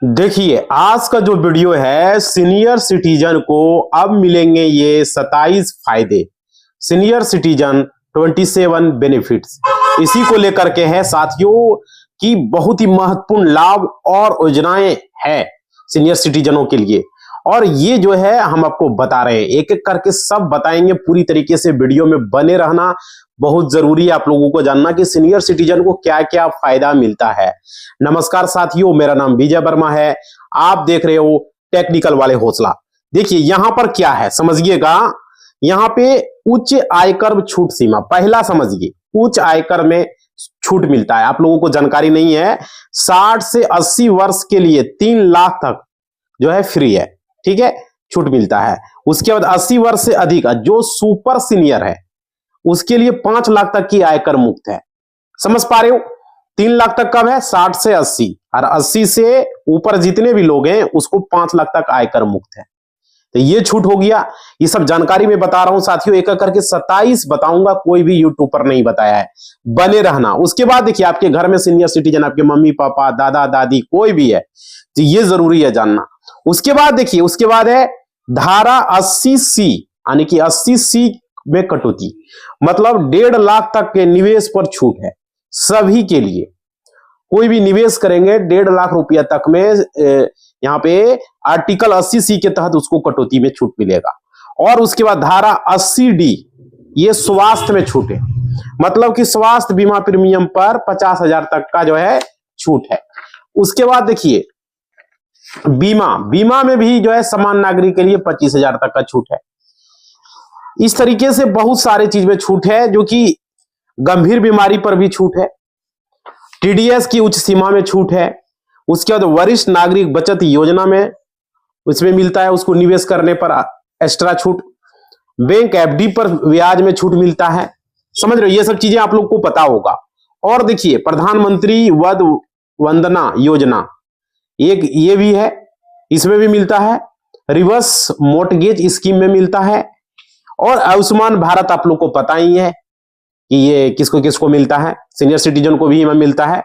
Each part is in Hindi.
देखिए, आज का जो वीडियो है सीनियर सिटीजन को अब मिलेंगे ये 27 फायदे। सीनियर सिटीजन 27 बेनिफिट्स, इसी को लेकर के है साथियों कि बहुत ही महत्वपूर्ण लाभ और योजनाएं हैं सीनियर सिटीजनों के लिए। और ये जो है हम आपको बता रहे हैं, एक एक करके सब बताएंगे। पूरी तरीके से वीडियो में बने रहना बहुत जरूरी है, आप लोगों को जानना कि सीनियर सिटीजन को क्या क्या फायदा मिलता है। नमस्कार साथियों, मेरा नाम विजय वर्मा है, आप देख रहे हो टेक्निकल वाले हौसला। देखिए यहां पर क्या है समझिएगा, यहां पे उच्च आयकर छूट सीमा, पहला समझिए उच्च आयकर में छूट मिलता है। आप लोगों को जानकारी नहीं है, 60 से 80 वर्ष के लिए 3 लाख तक जो है फ्री है, ठीक है, छूट मिलता है। उसके बाद 80 वर्ष से अधिक जो सुपर सीनियर है उसके लिए 5 लाख तक की आयकर मुक्त है। समझ पा रहे हो? 3 लाख तक कब है? 60 से 80, और 80 से ऊपर जितने भी लोग हैं उसको 5 लाख तक आयकर मुक्त है। तो ये छूट हो गया। ये सब जानकारी मैं बता रहा हूं साथियों, एक एक करके 27 बताऊंगा, कोई भी यूट्यूब पर नहीं बताया है, बने रहना। उसके बाद देखिए आपके घर में सीनियर सिटीजन, आपके मम्मी पापा दादा दादी कोई भी है, तो ये जरूरी है जानना। उसके बाद देखिए, उसके बाद है धारा 80C, यानी कि 80C में कटौती, मतलब 1.5 लाख तक के निवेश पर छूट है सभी के लिए। कोई भी निवेश करेंगे 1.5 लाख रुपया तक में यहां पे आर्टिकल 80C के तहत उसको कटौती में छूट मिलेगा। और उसके बाद धारा 80D, ये स्वास्थ्य में छूट है, मतलब कि स्वास्थ्य बीमा प्रीमियम पर 50,000 तक का जो है छूट है। उसके बाद देखिए बीमा में भी जो है समान नागरिक के लिए 25,000 तक का छूट है। इस तरीके से बहुत सारे चीज में छूट है, जो कि गंभीर बीमारी पर भी छूट है, टीडीएस की उच्च सीमा में छूट है। उसके बाद वरिष्ठ नागरिक बचत योजना में उसमें मिलता है, उसको निवेश करने पर एक्स्ट्रा छूट। बैंक एफडी पर ब्याज में छूट मिलता है। समझ रहे हो? ये सब चीजें आप लोग को पता होगा। और देखिए प्रधानमंत्री वंदना योजना, एक ये भी है, इसमें भी मिलता है। रिवर्स मोर्टगेज स्कीम में मिलता है। और आयुष्मान भारत आप लोग को पता ही है कि ये किसको किसको मिलता है, सीनियर सिटीजन को भी मिलता है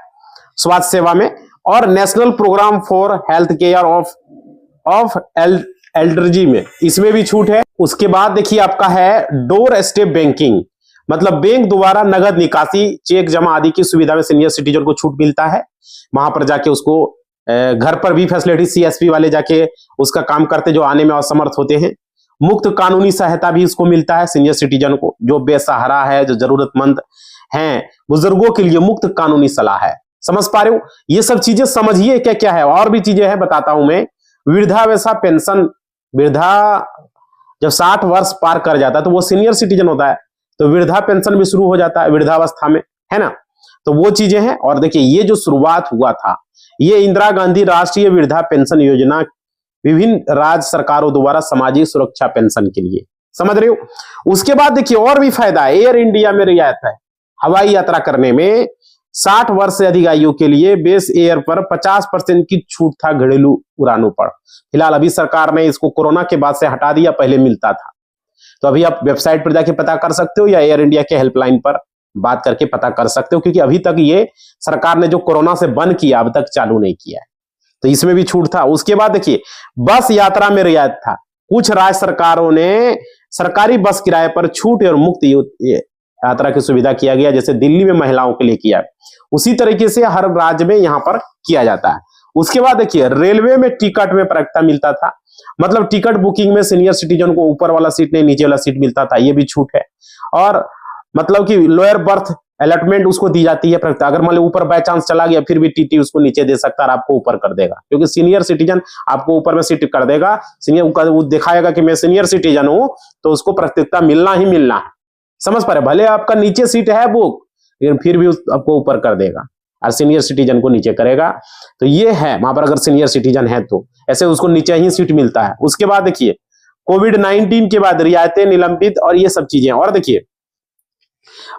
स्वास्थ्य सेवा में। और national programme for health care of elderly में, इसमें भी छूट है। उसके बाद देखिए आपका है डोर स्टेप बैंकिंग, मतलब बैंक द्वारा नगद निकासी, चेक जमा आदि की सुविधा में सीनियर सिटीजन को छूट मिलता है। वहां पर जाके उसको घर पर भी फैसिलिटी सीएसपी वाले जाके उसका काम करते जो आने में असमर्थ होते हैं। मुफ्त कानूनी सहायता भी उसको मिलता है सीनियर सिटीजन को, जो बेसहारा है, जो जरूरतमंद हैं, बुजुर्गों के लिए मुफ्त कानूनी सलाह है। समझ पा रहे हो? ये सब चीजें समझिए क्या क्या है। और भी चीजें हैं बताता हूं मैं। वृद्धावस्था पेंशन, वृद्धा जब 60 वर्ष पार कर जाता है तो वो सीनियर सिटीजन होता है, तो वृद्धा पेंशन भी शुरू हो जाता है वृद्धावस्था में, है ना। तो वो चीजें हैं। और देखिए ये जो शुरुआत हुआ था, ये इंदिरा गांधी राष्ट्रीय वृद्धा पेंशन योजना, विभिन्न राज्य सरकारों द्वारा सामाजिक सुरक्षा पेंशन के लिए। समझ रहे हो? उसके बाद देखिए और भी फायदा है। एयर इंडिया में रियायत है हवाई यात्रा करने में। 60 वर्ष से अधिक आयु के लिए बेस एयर पर 50% की छूट था घरेलू उड़ानों पर। फिलहाल अभी सरकार ने इसको कोरोना के बाद से हटा दिया, पहले मिलता था। तो अभी आप वेबसाइट पर जाके पता कर सकते हो, या एयर इंडिया के हेल्पलाइन पर बात करके पता कर सकते हो, क्योंकि अभी तक ये सरकार ने जो कोरोना से बंद किया अब तक चालू नहीं किया है, तो इसमें भी छूट था। उसके बाद देखिए बस यात्रा में रियायत था। कुछ राज्य सरकारों ने सरकारी बस किराए पर छूट और मुक्त यात्रा की सुविधा किया गया, जैसे दिल्ली में महिलाओं के लिए किया, उसी तरीके से हर राज्य में यहां पर किया जाता है। उसके बाद देखिए रेलवे में टिकट में प्राथमिकता मिलता था, मतलब टिकट बुकिंग में सीनियर सिटीजन को ऊपर वाला सीट नहीं नीचे वाला सीट मिलता था, ये भी छूट है। और मतलब कि लोअर बर्थ अलॉटमेंट उसको दी जाती है प्राथमिकता। अगर मान लो ऊपर बाय चांस चला गया, फिर भी टीटी उसको नीचे दे सकता है और आपको ऊपर कर देगा, क्योंकि सीनियर सिटीजन आपको ऊपर में सीट कर देगा। सीनियर वो दिखाएगा कि मैं सीनियर सिटीजन हूं, तो उसको प्राथमिकता मिलना ही मिलना है। समझ पा रहे? भले आपका नीचे सीट है बुक, लेकिन फिर भी आपको ऊपर कर देगा और सीनियर सिटीजन को नीचे करेगा। तो ये है वहां पर, अगर सीनियर सिटीजन है तो ऐसे उसको नीचे ही सीट मिलता है। उसके बाद देखिए कोविड-19 के बाद रियायतें निलंबित और ये सब चीजें। और देखिए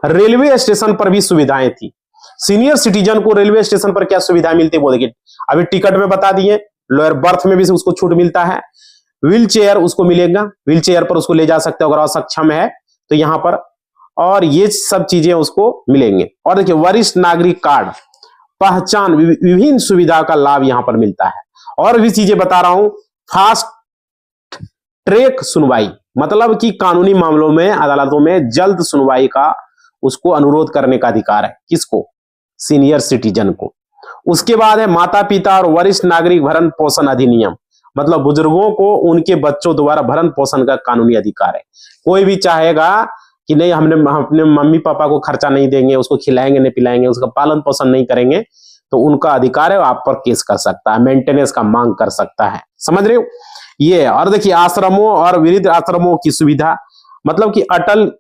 रेलवे स्टेशन पर भी सुविधाएं थी। सीनियर सिटीजन को रेलवे स्टेशन पर क्या सुविधा मिलती है वो देखिए, अभी टिकट में बता दिए। लोअर बर्थ में भी उसको छूट मिलता है। व्हील चेयर उसको मिलेगा, व्हील चेयर पर उसको ले जा सकते हो अगर असक्षम है तो यहां पर, और ये सब चीजें उसको मिलेंगे। और देखिए वरिष्ठ नागरिक कार्ड पहचान, विभिन्न सुविधा का लाभ यहां पर मिलता है। और भी चीजें बता रहा हूं, फास्ट ट्रैक सुनवाई, मतलब कि कानूनी मामलों में अदालतों में जल्द सुनवाई का उसको अनुरोध करने का अधिकार है। किसको? सीनियर सिटीजन को। उसके बाद है माता पिता और वरिष्ठ नागरिक भरण पोषण अधिनियम, मतलब बुजुर्गों को उनके बच्चों द्वारा भरण पोषण का कानूनी अधिकार है। कोई भी चाहेगा कि नहीं, हम अपने मम्मी पापा को खर्चा नहीं देंगे, उसको खिलाएंगे नहीं पिलाएंगे, उसका पालन पोषण नहीं करेंगे, तो उनका अधिकार है, आप पर केस कर सकता है, मेंटेनेंस का मांग कर सकता है। समझ रहे हो ये? और देखिए आश्रमों और वृद्ध आश्रमों की सुविधा, मतलब कि अटल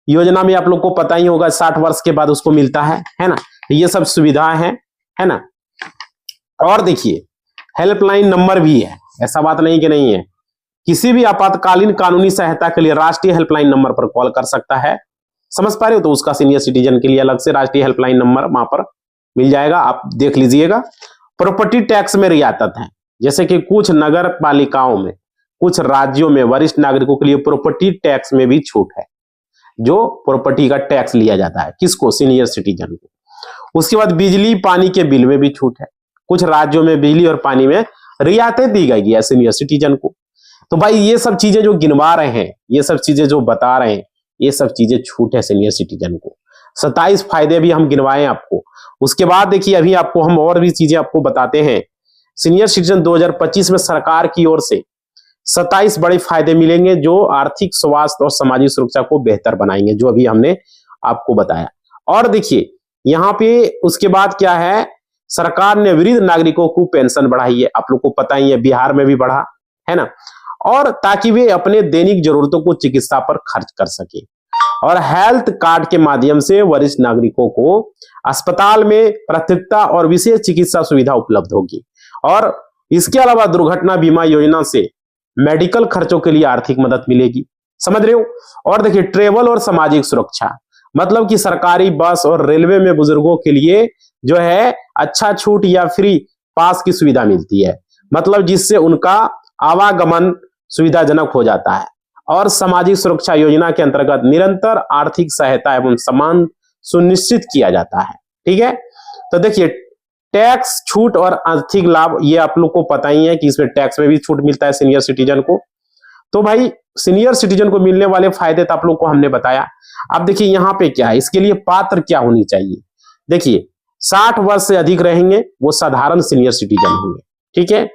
योजना में आप लोग को पता ही होगा 60 वर्ष के बाद उसको मिलता है ना? ये सब सुविधाएं हैं, है ना? और देखिए हेल्पलाइन नंबर भी है, ऐसा बात नहीं कि नहीं है। किसी भी आपातकालीन कानूनी सहायता के लिए राष्ट्रीय हेल्पलाइन नंबर पर कॉल कर सकता है। समझ पा रहे हो? तो उसका सीनियर सिटीजन के लिए अलग से राष्ट्रीय हेल्पलाइन नंबर वहां पर मिल जाएगा, आप देख लीजिएगा। प्रॉपर्टी टैक्स में रियायत है, जैसे कि कुछ नगर पालिकाओं में, कुछ राज्यों में वरिष्ठ नागरिकों के लिए प्रॉपर्टी टैक्स में भी छूट है, जो प्रॉपर्टी का टैक्स लिया जाता है। किसको? सीनियर सिटीजन को। उसके बाद बिजली पानी के बिल में भी छूट है, कुछ राज्यों में बिजली और पानी में रियायतें दी गई है सीनियर सिटीजन को। तो भाई ये सब चीजें जो गिनवा रहे हैं, ये सब चीजें जो बता रहे हैं, ये सब चीजें छूट है सीनियर सिटीजन को। 27 फायदे भी हम गिनवाए आपको। उसके बाद देखिए अभी आपको हम और भी चीजें आपको बताते हैं। सीनियर सिटीजन 2025 में सरकार की ओर से 27 बड़े फायदे मिलेंगे, जो आर्थिक, स्वास्थ्य और सामाजिक सुरक्षा को बेहतर बनाएंगे, जो अभी हमने आपको बताया। और देखिए यहाँ पे उसके बाद क्या है, सरकार ने वृद्ध नागरिकों को पेंशन बढ़ाई है, आप लोग को पता ही है, बिहार में भी बढ़ा है ना, और ताकि वे अपने दैनिक जरूरतों को चिकित्सा पर खर्च कर सके। और हेल्थ कार्ड के माध्यम से वरिष्ठ नागरिकों को अस्पताल में प्राथमिकता और विशेष चिकित्सा सुविधा उपलब्ध होगी। और इसके अलावा दुर्घटना बीमा योजना से मेडिकल खर्चों के लिए आर्थिक मदद मिलेगी। समझ रहे हो? और देखिए ट्रेवल और सामाजिक सुरक्षा, मतलब कि सरकारी बस और रेलवे में बुजुर्गों के लिए जो है अच्छा छूट या फ्री पास की सुविधा मिलती है, मतलब जिससे उनका आवागमन सुविधाजनक हो जाता है। और सामाजिक सुरक्षा योजना के अंतर्गत निरंतर आर्थिक सहायता एवं सम्मान सुनिश्चित किया जाता है। ठीक है, तो देखिए टैक्स छूट और आर्थिक लाभ, ये आप लोग को पता ही है कि इसमें टैक्स में भी छूट मिलता है सीनियर सिटीजन को। तो भाई सीनियर सिटीजन को मिलने वाले फायदे तो आप लोग को हमने बताया। अब देखिए यहाँ पे क्या है, इसके लिए पात्र क्या होनी चाहिए। देखिए 60 वर्ष से अधिक रहेंगे वो साधारण सीनियर सिटीजन होंगे, ठीक है।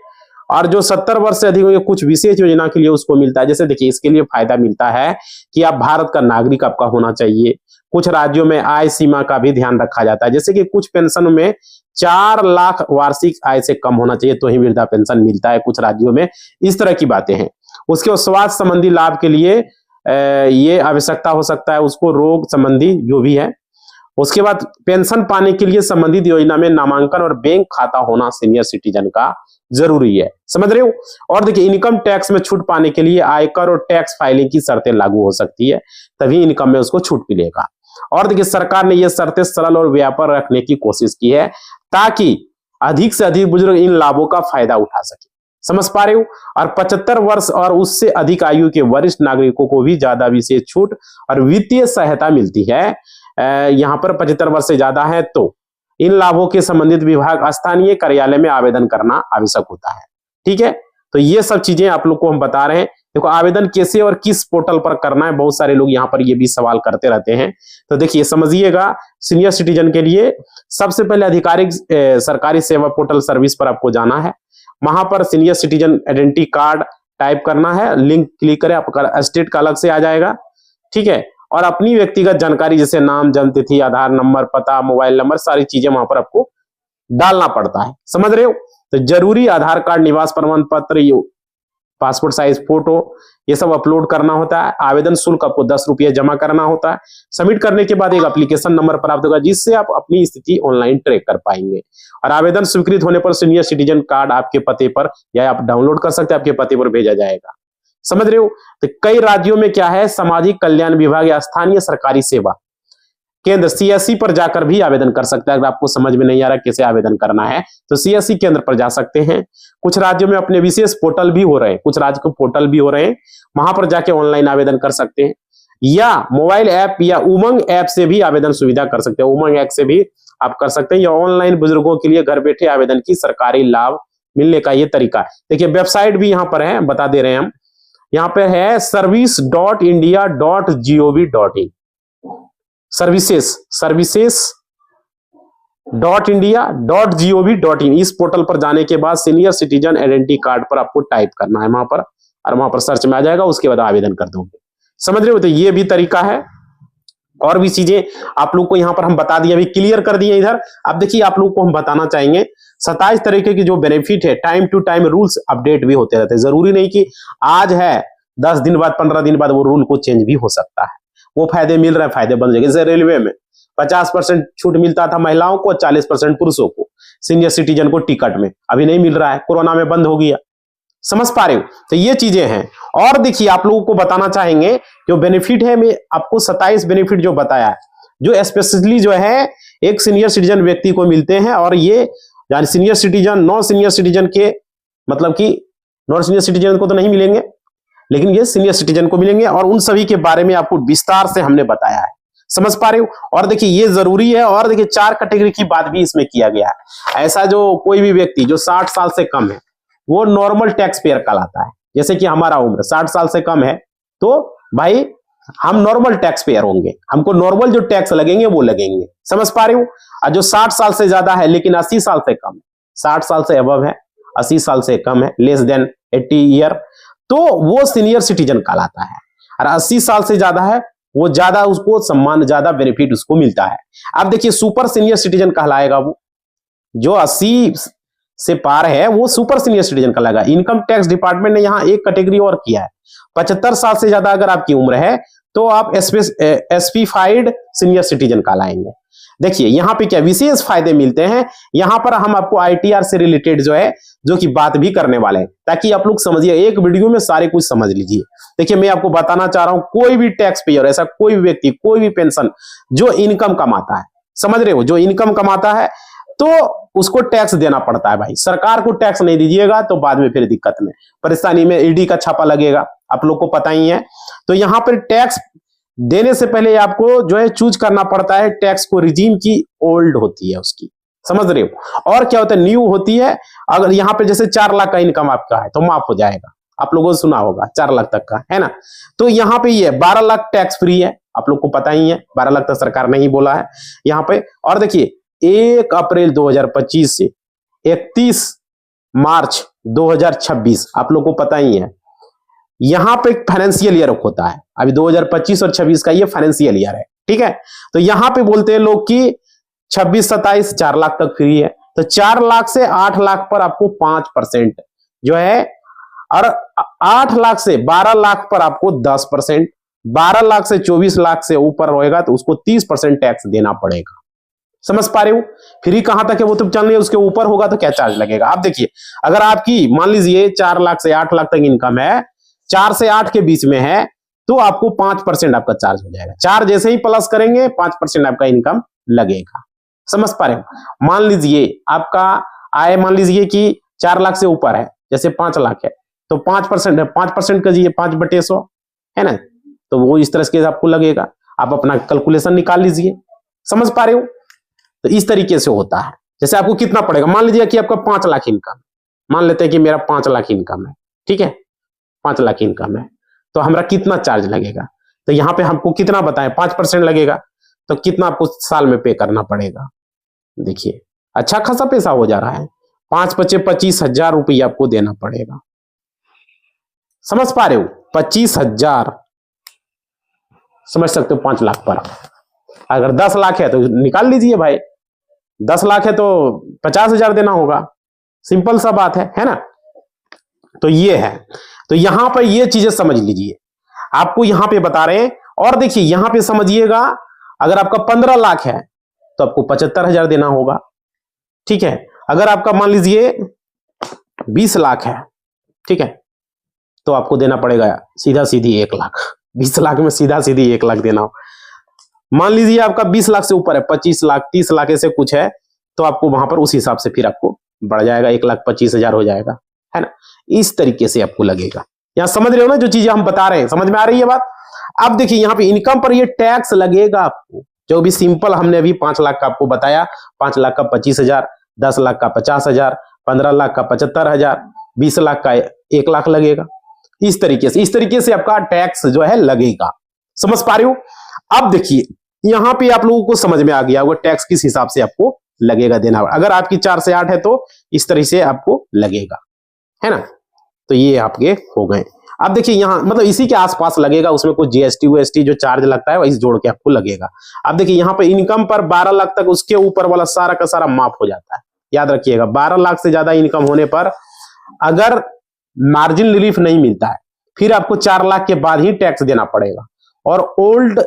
और जो 70 वर्ष से अधिक होंगे कुछ विशेष योजना के लिए उसको मिलता है। जैसे देखिए इसके लिए फायदा मिलता है कि आप भारत का नागरिक आपका होना चाहिए। कुछ राज्यों में आय सीमा का भी ध्यान रखा जाता है, जैसे कि कुछ पेंशन में 4 लाख वार्षिक आय से कम होना चाहिए तो ही वृद्धा पेंशन मिलता है कुछ राज्यों में। इस तरह की बातें हैं। उसके बाद स्वास्थ्य संबंधी लाभ के लिए ये आवश्यकता हो सकता है उसको, रोग संबंधी जो भी है। उसके बाद पेंशन पाने के लिए संबंधित योजना में नामांकन और बैंक खाता होना सीनियर सिटीजन का जरूरी है। समझ रहे हो? और देखिए इनकम टैक्स में छूट पाने के लिए आयकर और टैक्स फाइलिंग की शर्तें लागू हो सकती है, तभी इनकम में उसको छूट मिलेगा। और देखिए सरकार ने ये शर्तें सरल और व्यापक रखने की कोशिश की है ताकि अधिक से अधिक बुजुर्ग इन लाभों का फायदा उठा सके। समझ पा रहे हो? और 75 वर्ष और उससे अधिक आयु के वरिष्ठ नागरिकों को भी ज्यादा विशेष छूट और वित्तीय सहायता मिलती है। यहाँ पर 75 वर्ष से ज्यादा है तो इन लाभों के संबंधित विभाग स्थानीय कार्यालय में आवेदन करना आवश्यक होता है। ठीक है, तो ये सब चीजें आप लोग को हम बता रहे हैं। देखो आवेदन कैसे और किस पोर्टल पर करना है, बहुत सारे लोग यहाँ पर ये भी सवाल करते रहते हैं। तो देखिए समझिएगा, सीनियर सिटीजन के लिए सबसे पहले आधिकारिक सरकारी सेवा पोर्टल सर्विस पर आपको जाना है। वहां पर senior citizen identity card type करना है, लिंक क्लिक करें, आपका स्टेट का अलग से आ जाएगा। ठीक है, और अपनी व्यक्तिगत जानकारी जैसे नाम, जन्मतिथि, आधार नंबर, पता, मोबाइल नंबर, सारी चीजें वहां पर आपको डालना पड़ता है। समझ रहे हो? तो जरूरी आधार कार्ड, निवास प्रमाण पत्र, पासपोर्ट साइज फोटो, ये सब अपलोड करना होता है। आवेदन शुल्क आपको 10 रुपये जमा करना होता है। सबमिट करने के बाद एक एप्लीकेशन नंबर प्राप्त होगा जिससे आप अपनी स्थिति ऑनलाइन ट्रैक कर पाएंगे। और आवेदन स्वीकृत होने पर सीनियर सिटीजन कार्ड आपके पते पर, या आप डाउनलोड कर सकते हैं, आपके पते पर भेजा जाएगा। समझ रहे हो? तो कई राज्यों में क्या है, सामाजिक कल्याण विभाग या स्थानीय सरकारी सेवा केंद्र CSC पर जाकर भी आवेदन कर सकते हैं। अगर आपको समझ में नहीं आ रहा कैसे आवेदन करना है तो CSC केंद्र पर जा सकते हैं। कुछ राज्यों में अपने विशेष पोर्टल भी हो रहे हैं, कुछ राज्य को पोर्टल भी हो रहे हैं, वहां पर जाके ऑनलाइन आवेदन कर सकते हैं। या मोबाइल ऐप या उमंग ऐप से भी आवेदन सुविधा कर सकते हैं। उमंग ऐप से भी आप कर सकते हैं। या ऑनलाइन बुजुर्गों के लिए घर बैठे आवेदन की सरकारी लाभ मिलने का ये तरीका है। देखिए वेबसाइट भी यहाँ पर है, बता दे रहे हैं हम। यहाँ पे है service.india.gov.in, services.india.gov.in। इस पोर्टल पर जाने के बाद सीनियर सिटीजन आइडेंटिटी कार्ड पर आपको टाइप करना है वहां पर, और वहां पर सर्च में आ जाएगा, उसके बाद आवेदन कर दोगे। समझ रहे हो? तो ये भी तरीका है। और भी चीजें आप लोग को यहाँ पर हम बता दिए, अभी क्लियर कर दिए इधर। अब देखिए आप लोग को हम बताना चाहेंगे 27 तरीके की जो बेनिफिट है, time to time rules update भी होते रहते हैं। जरूरी नहीं कि आज है 10 दिन बाद 15 दिन बाद वो रूल को चेंज भी हो सकता है। वो फायदे मिल रहे हैं, फायदे बन जाएंगे। जैसे रेलवे में 50% छूट मिलता था महिलाओं को, 40% पुरुषों को, सीनियर सिटीजन को टिकट में, अभी नहीं मिल रहा है, कोरोना में बंद हो गया। समझ पा रहे हो? तो ये चीजें हैं। और देखिए आप लोगों को बताना चाहेंगे जो बेनिफिट है, मैं आपको 27 बेनिफिट जो बताया है, जो स्पेशली जो है एक सीनियर सिटीजन व्यक्ति को मिलते हैं। और ये यानी senior citizen, non senior citizen के, मतलब कि नॉन सीनियर सिटीजन को तो नहीं मिलेंगे, लेकिन ये सीनियर सिटीजन को मिलेंगे। और उन सभी के बारे में आपको विस्तार से हमने बताया है। समझ पा रहे हो? और देखिए ये जरूरी है। और देखिए 4 कैटेगरी की बात भी इसमें किया गया है। ऐसा जो कोई भी व्यक्ति जो 60 साल से कम है वो नॉर्मल टैक्स पेयर कहलाता है। जैसे कि हमारा उम्र 60 साल से कम है तो भाई हम नॉर्मल टैक्स पेयर होंगे, हमको नॉर्मल जो टैक्स लगेंगे वो लगेंगे। समझ पा रहे हो? और जो 60 साल से ज्यादा है लेकिन 80 साल से कम है, 60 साल से अबव है, 80 साल से कम है, लेस देन 80 ईयर, तो वो सीनियर सिटीजन कहलाता है। और 80 साल से ज्यादा है वो ज्यादा उसको सम्मान, ज्यादा बेनिफिट उसको मिलता है। अब देखिए सुपर सीनियर सिटीजन कहलाएगा वो, जो 80 से पार है वो सुपर सीनियर सिटीजन कहलाएगा। इनकम टैक्स डिपार्टमेंट ने यहाँ एक कैटेगरी और किया है, 75 साल से ज्यादा अगर आपकी उम्र है तो आप एसपीफाइड सीनियर सिटीजन कहलाएंगे। देखिए यहाँ पे क्या विशेष फायदे मिलते हैं, यहाँ पर हम आपको आईटीआर से रिलेटेड जो है जो कि बात भी करने वाले हैं, ताकि आप लोग समझिए, एक वीडियो में सारे कुछ समझ लीजिए। देखिए मैं आपको बताना चाह रहा हूं, कोई भी टैक्स पेयर, ऐसा कोई भी व्यक्ति, कोई भी पेंशन जो इनकम कमाता है, समझ रहे हो, जो इनकम कमाता है तो उसको टैक्स देना पड़ता है। भाई सरकार को टैक्स नहीं दीजिएगा तो बाद में फिर दिक्कत में, परेशानी में, ईडी का छापा लगेगा, आप लोग को पता ही है। तो यहां पर टैक्स देने से पहले आपको जो है चूज करना पड़ता है टैक्स को, रिजीम की ओल्ड होती है उसकी, समझ रहे हो। और क्या होता है, न्यू होती है। अगर यहाँ पे जैसे 4 लाख का इनकम आपका है तो माफ हो जाएगा, आप लोगों ने सुना होगा 4 लाख तक का, है ना। तो यहाँ पे ये 12 लाख टैक्स फ्री है, आप लोग को पता ही है, 12 लाख तक सरकार नहीं बोला है यहाँ पे। और देखिए 1 अप्रैल 2025 से 31 मार्च 2026, आप लोग को पता ही है, यहां पे फाइनेंशियल ईयर होता है। अभी 2025 और 26 का ये फाइनेंशियल ईयर है, ठीक है। तो यहां पे बोलते हैं लोग कि 26-27 4 लाख तक फ्री है। तो 4 लाख से 8 लाख पर आपको 5% जो है, और 8 लाख से 12 लाख पर आपको 10%, 12 लाख से 24 लाख से ऊपर होएगा तो उसको 30% टैक्स देना पड़ेगा। समझ पा रहे हो? फ्री कहां तक है वो तो चल रही है, उसके ऊपर होगा तो क्या चार्ज लगेगा। आप देखिए, अगर आपकी मान लीजिए 4 लाख से 8 लाख तक इनकम है, 4 से 8 के बीच में है, तो आपको 5% आपका चार्ज हो जाएगा। 4 जैसे ही प्लस करेंगे 5% आपका इनकम लगेगा। समझ पा रहे हो? मान लीजिए आपका आय, मान लीजिए कि 4 लाख से ऊपर है, जैसे 5 लाख है तो 5% है, 5% कीजिए 5/100 है ना, तो वो इस तरह से आपको लगेगा। आप अपना कैलकुलेशन निकाल लीजिए। समझ पा रहे हो? तो इस तरीके से होता है। जैसे आपको कितना पड़ेगा, मान लीजिए कि आपका 5 लाख इनकम, मान लेते हैं कि मेरा 5 लाख इनकम है, ठीक है, 5 लाख इनकम है, तो हमारा कितना चार्ज लगेगा। तो यहाँ पे हमको कितना बताएं, 5% लगेगा, तो कितना आपको साल में पे करना पड़ेगा। देखिए अच्छा खासा पैसा हो जा रहा है, 5-25,000 रुपये आपको देना पड़ेगा। समझ पा रहे हो? 25,000 समझ सकते हो 5 लाख पर। अगर 10 लाख है तो निकाल लीजिए भाई, 10 लाख है तो 50,000 देना होगा, सिंपल सा बात है ना। तो ये है, तो यहां पर ये चीजें समझ लीजिए, आपको यहां पे बता रहे हैं। और देखिए यहां पे समझिएगा, अगर आपका 15 लाख है तो आपको 75,000 देना होगा, ठीक है। अगर आपका मान लीजिए 20 लाख है, ठीक है, तो आपको देना पड़ेगा सीधा सीधी 1 लाख। 20 लाख में सीधा सीधी 1 लाख देना हो। मान लीजिए आपका 20 लाख से ऊपर है, 25 लाख 30 लाख ऐसे कुछ है, तो आपको वहां पर उस हिसाब से फिर आपको बढ़ जाएगा, 1,25,000 हो जाएगा, है ना। इस तरीके से आपको लगेगा। यहां समझ रहे हो ना जो चीजें हम बता रहे हैं, समझ में आ रही है बात। अब देखिए यहाँ पे इनकम पर ये टैक्स लगेगा आपको, जो भी सिंपल हमने अभी 5 लाख का आपको बताया, 5 लाख का 25,000, 10 लाख का 50,000, 15 लाख का 75,000, 20 लाख का 1 लाख लगेगा। इस तरीके से आपका टैक्स जो है लगेगा। समझ पा रहे हो? अब देखिए यहां पे आप लोगों को समझ में आ गया होगा टैक्स किस हिसाब से आपको लगेगा देना। अगर आपकी 4 से 8 है तो इस तरह से आपको लगेगा, है ना। तो ये आपके हो गए। अब देखिए यहाँ मतलब इसी के आसपास लगेगा, उसमें कुछ जीएसटी वीएसटी जो चार्ज लगता है वही जोड़ के आपको लगेगा। अब देखिए यहाँ पे इनकम पर 12 लाख तक उसके ऊपर वाला सारा का सारा माफ हो जाता है। याद रखिएगा 12 लाख से ज्यादा इनकम होने पर अगर मार्जिन रिलीफ नहीं मिलता है फिर आपको 4 लाख के बाद ही टैक्स देना पड़ेगा। और ओल्ड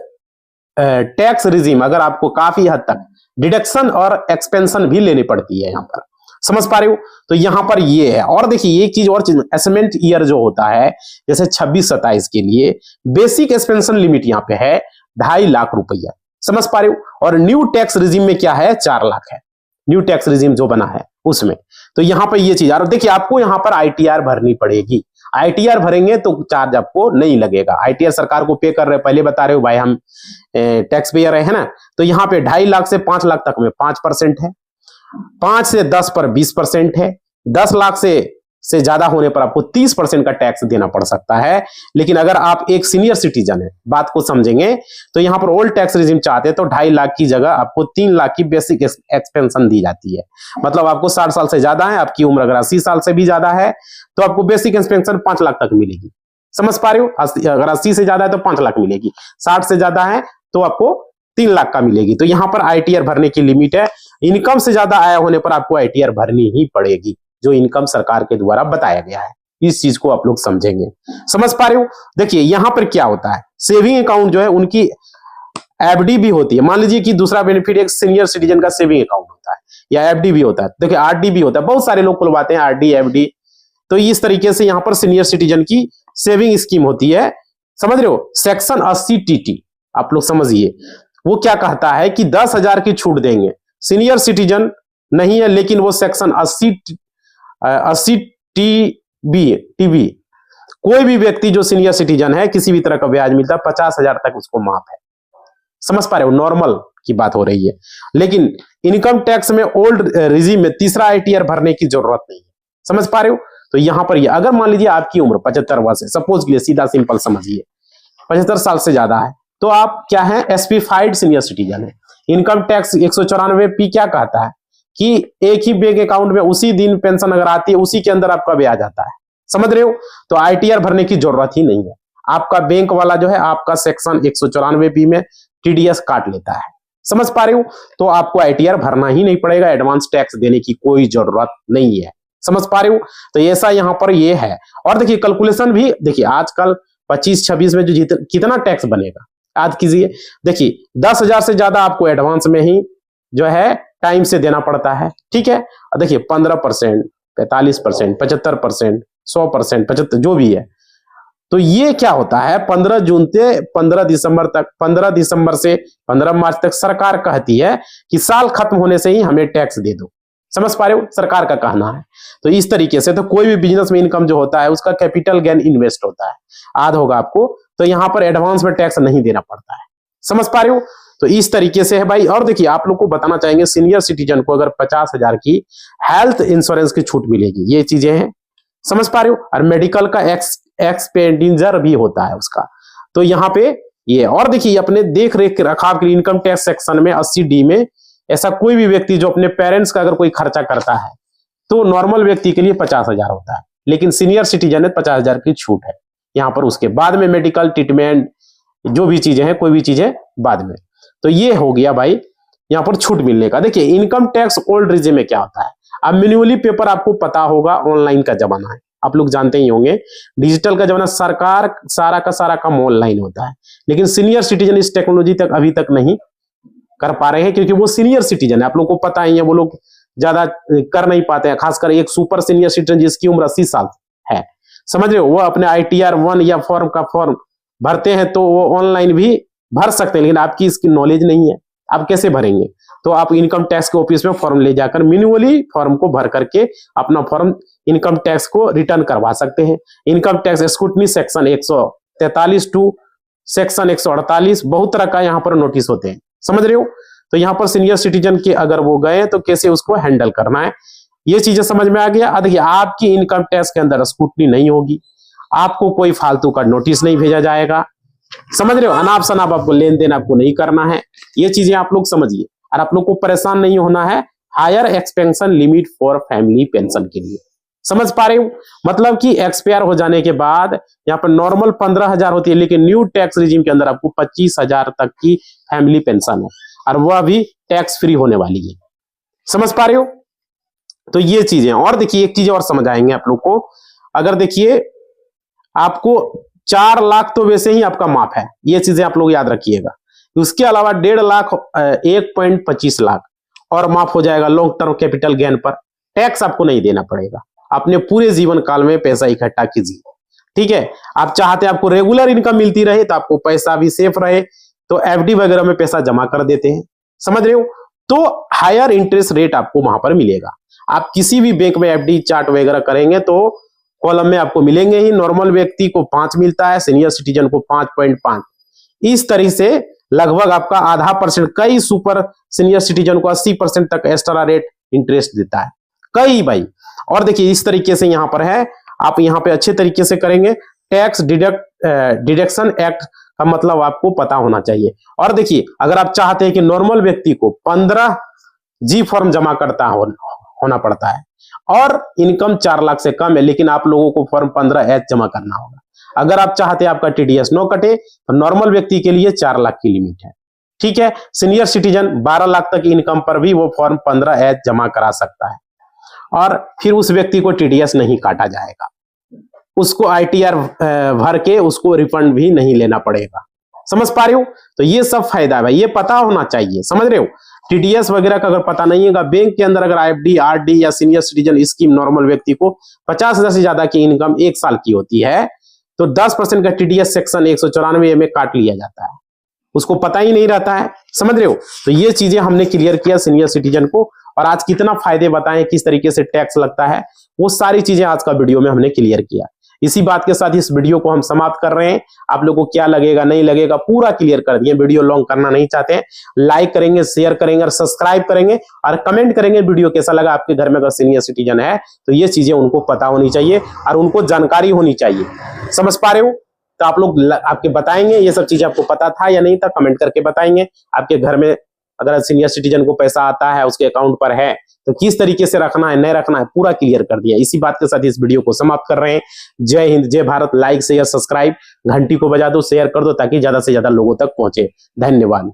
टैक्स रिजीम अगर आपको काफी हद तक डिडक्शन और एक्सपेंशन भी लेनी पड़ती है यहाँ पर। समझ पा रहे हो? तो यहां पर ये है। और देखिए एक चीज और चीज, असेसमेंट ईयर जो होता है जैसे 26-27 के लिए बेसिक एक्सपेंशन लिमिट यहाँ पे है 2.5 लाख रुपया। समझ पा रहे हो? और न्यू टैक्स रिजीम में क्या है 4 लाख है, न्यू टैक्स रिजीम जो बना है उसमें। तो यहां पर ये चीज, और देखिए आपको यहां पर आईटीआर भरनी पड़ेगी। आईटीआर भरेंगे तो चार्ज आपको नहीं लगेगा। आईटीआर सरकार को पे कर रहे, पहले बता रहे हो भाई हम टैक्स पेयर है ना। तो यहाँ पे 2.5 लाख से 5 लाख तक में 5% है, 5 से 10 पर 20% है, 10 लाख से ज्यादा होने पर आपको 30% का टैक्स देना पड़ सकता है। लेकिन अगर आप एक सीनियर सिटीजन है, बात को समझेंगे, तो यहां पर ओल्ड टैक्स रिजीम चाहते हैं तो 2.5 लाख की जगह आपको 3 लाख की बेसिक एक्सपेंशन दी जाती है। मतलब आपको 60 साल से ज्यादा है, आपकी उम्र अगर 80 साल से भी ज्यादा है तो आपको बेसिक एक्सपेंशन 5 लाख तक मिलेगी। समझ पा रहे हो? अगर 80 से ज्यादा है तो 5 लाख मिलेगी, 60 से ज्यादा है तो आपको 3 लाख का मिलेगी। तो यहां पर आईटीआर भरने की लिमिट है। इनकम से ज्यादा आया होने पर आपको आईटीआर भरनी ही पड़ेगी, जो इनकम सरकार के द्वारा बताया गया है। इस चीज को आप लोग समझेंगे। समझ पा रहे हो? देखिए यहां पर क्या होता है, सेविंग अकाउंट जो है उनकी एफडी भी होती है। मान लीजिए कि दूसरा बेनिफिट एक सीनियर सिटीजन का सेविंग अकाउंट होता है या एफडी भी होता है। देखिए आरडी भी होता है, बहुत सारे लोग खुलवाते हैं आरडी एफडी। तो इस तरीके से यहां पर सीनियर सिटीजन की सेविंग स्कीम होती है। समझ रहे हो? सेक्शन 80 टीटी आप लोग समझिए, वो क्या कहता है कि 10,000 की छूट देंगे। सीनियर सिटीजन नहीं है लेकिन वो सेक्शन 80 टीबी कोई भी व्यक्ति जो सीनियर सिटीजन है किसी भी तरह का ब्याज मिलता है 50,000 तक उसको माफ है। समझ पा रहे हो? नॉर्मल की बात हो रही है। लेकिन इनकम टैक्स में ओल्ड रिजीम में तीसरा आईटीआर भरने की जरूरत नहीं है। समझ पा रहे हो? तो यहां पर ये अगर मान लीजिए आपकी उम्र 75 वर्ष है, सपोज के लिए सीधा सिंपल समझिए 75 साल से ज्यादा है, तो आप क्या है एसपीफाइड सीनियर सिटीजन है। इनकम टैक्स 194 पी क्या कहता है कि एक ही बैंक अकाउंट में उसी दिन पेंशन अगर आती है उसी के अंदर आपका ब्याज आता है। समझ रहे हो? तो आईटीआर भरने की जरूरत ही नहीं है। आपका बैंक वाला जो है आपका सेक्शन 194 पी में टीडीएस काट लेता है। समझ पा रहे हो? तो आपको आईटीआर भरना ही नहीं पड़ेगा, एडवांस टैक्स देने की कोई जरूरत नहीं है। समझ पा रहे हो? तो ऐसा यहां पर ये है। और देखिए कैलकुलेशन भी देखिए आजकल 25-26 में जो कितना टैक्स बनेगा याद कीजिए। देखिए 10,000 से ज्यादा आपको एडवांस में ही जो है टाइम से देना पड़ता है। ठीक है? देखिए 15%, 45%, 75%, 100%, 75 जो भी है। तो ये क्या होता है 15 जून से 15 दिसंबर तक, 15 दिसंबर से 15 मार्च तक सरकार कहती है कि साल खत्म होने से ही हमें टैक्स दे दो। समझ पा रहे हो? सरकार का कहना है। तो इस तरीके से तो कोई भी बिजनेस में इनकम जो होता है उसका कैपिटल गेन इन्वेस्ट होता है, आद होगा आपको, तो यहां पर एडवांस में टैक्स नहीं देना पड़ता है। समझ पा रहे हो? तो इस तरीके से है भाई। और देखिए आप लोग को बताना चाहेंगे सीनियर सिटीजन को अगर 50,000 की हेल्थ इंश्योरेंस की छूट मिलेगी, ये चीजें हैं। समझ पा रहे हो? और मेडिकल का एक्सपेंडिचर भी होता है उसका। तो यहाँ पे ये, और देखिए अपने देख रेख रखाव के लिए इनकम टैक्स सेक्शन में 80D में ऐसा कोई भी व्यक्ति जो अपने पेरेंट्स का अगर कोई खर्चा करता है तो नॉर्मल व्यक्ति के लिए 50,000 होता है, लेकिन सीनियर सिटीजन है 50,000 की छूट है यहां पर। उसके बाद में मेडिकल ट्रीटमेंट जो भी चीजें हैं, कोई भी चीजें बाद में। तो ये हो गया भाई यहां पर छूट मिलने का। देखिए इनकम टैक्स ओल्ड रिजीम में क्या होता है, अब मैन्युअली पेपर आपको पता होगा, ऑनलाइन का जमाना है, आप लोग जानते ही होंगे, डिजिटल का जमाना, सरकार सारा का सारा काम ऑनलाइन होता है। लेकिन सीनियर सिटीजन इस टेक्नोलॉजी तक अभी तक नहीं कर पा रहे हैं क्योंकि वो सीनियर सिटीजन है, आप लोग को पता ही है, वो लोग ज्यादा कर नहीं पाते हैं। खासकर एक सुपर सीनियर सिटीजन जिसकी उम्र 80 साल है, समझ रहे हो, वो अपने आईटीआर 1 या फॉर्म का फॉर्म भरते हैं तो वो ऑनलाइन भी भर सकते हैं, लेकिन आपकी इसकी नॉलेज नहीं है, आप कैसे भरेंगे? तो आप इनकम टैक्स के ऑफिस में फॉर्म ले जाकर मैन्युअली फॉर्म को भर करके अपना फॉर्म इनकम टैक्स को रिटर्न करवा सकते हैं। Income tax scrutiny section 143 to section 148 बहुत तरह का यहाँ पर नोटिस होते हैं। समझ रहे हो। तो यहाँ पर सीनियर सिटीजन के अगर वो गए तो कैसे उसको हैंडल करना है, ये चीजें समझ में आ गया। देखिए आपकी इनकम टैक्स के अंदर स्क्रूटनी नहीं होगी, आपको कोई फालतू का नोटिस नहीं भेजा जाएगा, समझ रहे हो। अनाप शनाप आपको लेन देन आपको नहीं करना है, ये चीजें आप लोग समझिए। और आप लोग को परेशान नहीं होना है higher expansion limit for family pension के लिए, समझ पा रहे हो। मतलब कि एक्सपायर हो जाने के बाद यहाँ पर नॉर्मल 15,000 होती है, लेकिन न्यू टैक्स रिजीम के अंदर आपको 25,000 तक की फैमिली पेंशन है, और वह भी टैक्स फ्री होने वाली है, समझ पा रहे हो। तो ये चीजें, और देखिए एक चीज और समझ आएंगे आप लोग को। अगर देखिए आपको 4 लाख तो वैसे ही आपका माफ है, ये चीजें आप लोग याद रखिएगा। उसके अलावा 1.5 लाख 1.25 लाख और माफ हो जाएगा लॉन्ग टर्म कैपिटल गेन पर, टैक्स आपको नहीं देना पड़ेगा। अपने पूरे जीवन काल में पैसा इकट्ठा कीजिए, ठीक है। आप चाहते हैं आपको रेगुलर इनकम मिलती रहे, तो आपको पैसा भी सेफ रहे, तो एफडी वगैरह में पैसा जमा कर देते हैं, समझ रहे हो। तो हायर इंटरेस्ट रेट आपको वहां पर मिलेगा। आप किसी भी बैंक में एफडी चार्ट वगैरह करेंगे तो कॉलम में आपको मिलेंगे ही। नॉर्मल व्यक्ति को 5 मिलता है, सीनियर सिटीजन को 5.5। इस तरह से लगभग आपका आधा %, कई सुपर सीनियर सिटीजन को 80% तक एक्स्ट्रा रेट इंटरेस्ट देता है, कई भाई। और देखिए इस तरीके से यहां पर है, आप यहां पे अच्छे तरीके से करेंगे। टैक्स डिडक्शन एक्ट का मतलब आपको पता होना चाहिए। और देखिए अगर आप चाहते हैं कि नॉर्मल व्यक्ति को 15G फॉर्म जमा करता होना पड़ता है और इनकम 4 लाख से कम है, लेकिन आप लोगों को फॉर्म 15H जमा करना होगा। अगर आप चाहते हैं आपका टीडीएस नो कटे, तो नॉर्मल व्यक्ति के लिए 4 लाख की लिमिट है, ठीक है। सीनियर सिटीजन 12 लाख तक की इनकम पर भी वो फॉर्म 15H जमा करा सकता है, और फिर उस व्यक्ति को टीडीएस नहीं काटा जाएगा, उसको आईटीआर भर के उसको रिफंड भी नहीं लेना पड़ेगा, समझ पा रहे हो। तो ये सब फायदा है भाई, ये पता होना चाहिए, समझ रहे हो। टीडीएस वगैरह का अगर पता नहीं है, बैंक के अंदर अगर एफडी, आरडी या सीनियर सिटीजन स्कीम नॉर्मल व्यक्ति को 50,000 से ज्यादा की इनकम 1 साल की होती है, तो 10% का टीडीएस सेक्शन 194 में काट लिया जाता है, उसको पता ही नहीं रहता है, समझ रहे हो। तो ये चीजें हमने क्लियर किया सीनियर सिटीजन को, और आज कितना फायदे बताएं, किस तरीके से टैक्स लगता है, वो सारी चीजें आज का वीडियो में हमने क्लियर किया। इसी बात के साथ इस वीडियो को हम समाप्त कर रहे हैं। आप लोगों को क्या लगेगा नहीं लगेगा पूरा क्लियर कर दिए। वीडियो लॉन्ग करना नहीं चाहते हैं, लाइक करेंगे, शेयर करेंगे और सब्सक्राइब करेंगे, और कमेंट करेंगे वीडियो कैसा लगा। आपके घर में अगर सीनियर सिटीजन है तो ये चीजें उनको पता होनी चाहिए और उनको जानकारी होनी चाहिए, समझ पा रहे हो। तो आप लोग आपके बताएंगे ये सब चीजें आपको पता था या नहीं था, कमेंट करके बताएंगे। आपके घर में अगर सीनियर सिटीजन को पैसा आता है, उसके अकाउंट पर है, तो किस तरीके से रखना है, नहीं रखना है, पूरा क्लियर कर दिया। इसी बात के साथ इस वीडियो को समाप्त कर रहे हैं। जय हिंद, जय भारत। लाइक शेयर सब्सक्राइब, घंटी को बजा दो, शेयर कर दो, ताकि ज्यादा से ज्यादा लोगों तक पहुंचे। धन्यवाद।